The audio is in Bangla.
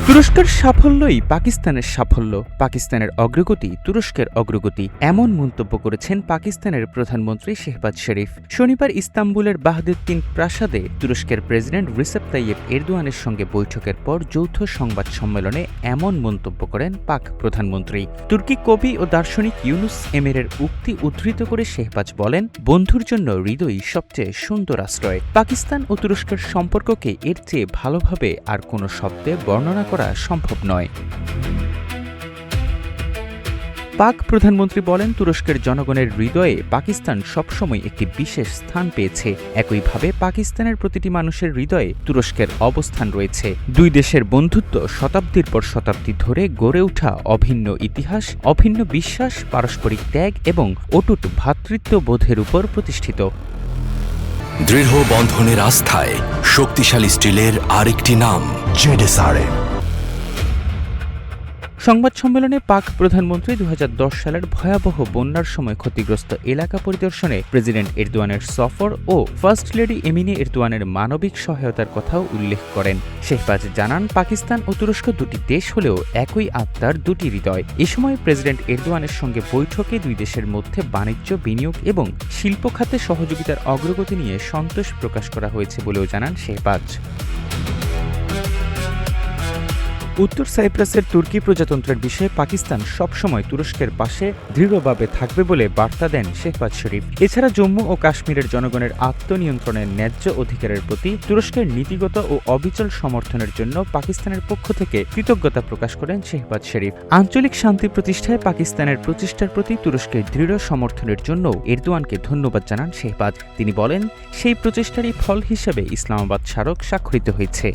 তুরস্কের সাফল্যই পাকিস্তানের সাফল্য, পাকিস্তানের অগ্রগতি তুরস্কের অগ্রগতি, এমন মন্তব্য করেছেন পাকিস্তানের প্রধানমন্ত্রী শেহবাজ শরীফ। শনিবার ইস্তাম্বুলের বাহদুদ্দিন প্রাসাদে তুরস্কের প্রেসিডেন্ট রিসেপ তাইয়েপ এরদোয়ানের সঙ্গে বৈঠকের পর যৌথ সংবাদ সম্মেলনে এমন মন্তব্য করেন পাক প্রধানমন্ত্রী। তুর্কি কবি ও দার্শনিক ইউনুস এমিরের উক্তি উদ্ধৃত করে শেহবাজ বলেন, বন্ধুর জন্য হৃদয়ই সবচেয়ে সুন্দর আশ্রয়। পাকিস্তান ও তুরস্কের সম্পর্ককে এর চেয়ে ভালোভাবে আর কোনো শব্দে বর্ণনা করা সম্ভব নয়। পাক প্রধানমন্ত্রী বলেন, তুরস্কের জনগণের হৃদয়ে পাকিস্তান সবসময় একটি বিশেষ স্থান পেয়েছে। একইভাবে পাকিস্তানের প্রতিটি মানুষের হৃদয়ে তুরস্কের অবস্থান রয়েছে। দুই দেশের বন্ধুত্ব শতাব্দীর পর শতাব্দী ধরে গড়ে ওঠা অভিন্ন ইতিহাস, অভিন্ন বিশ্বাস, পারস্পরিক ত্যাগ এবং অটুট ভ্রাতৃত্ববোধের উপর প্রতিষ্ঠিত। দৃঢ় বন্ধনের আস্থায় শক্তিশালী স্টিলের আরেকটি নাম জেডএসআরএম। সংবাদ সম্মেলনে পাক প্রধানমন্ত্রী 2010 সালের ভয়াবহ বন্যার সময় ক্ষতিগ্রস্ত এলাকা পরিদর্শনে প্রেসিডেন্ট এরদোয়ানের সফর ও ফার্স্ট লেডি এমিনে এরদোয়ানের মানবিক সহায়তার কথাও উল্লেখ করেন। শেহবাজ জানান, পাকিস্তান ও তুরস্ক দুটি দেশ হলেও একই আত্মার দুটি হৃদয়। এ সময় প্রেসিডেন্ট এরদোয়ানের সঙ্গে বৈঠকে দুই দেশের মধ্যে বাণিজ্য, বিনিয়োগ এবং শিল্প খাতে সহযোগিতার অগ্রগতি নিয়ে সন্তোষ প্রকাশ করা হয়েছে বলেও জানান শেহবাজ। উত্তর সাইপ্রাসের তুর্কি প্রজাতন্ত্রের বিষয়ে পাকিস্তান সবসময় তুরস্কের পাশে দৃঢ়ভাবে থাকবে বলে বার্তা দেন শেহবাজ শরীফ। এছাড়া জম্মু ও কাশ্মীরের জনগণের আত্মনিয়ন্ত্রণের ন্যায্য অধিকারের প্রতি তুরস্কের নীতিগত ও অবিচল সমর্থনের জন্য পাকিস্তানের পক্ষ থেকে কৃতজ্ঞতা প্রকাশ করেন শেহবাজ শরীফ। আঞ্চলিক শান্তি প্রতিষ্ঠায় পাকিস্তানের প্রচেষ্টার প্রতি তুরস্কের দৃঢ় সমর্থনের জন্য এরদোয়ানকে ধন্যবাদ জানান শেহবাজ। তিনি বলেন, সেই প্রচেষ্টারই ফল হিসেবে ইসলামাবাদ স্মারক স্বাক্ষরিত হয়েছে।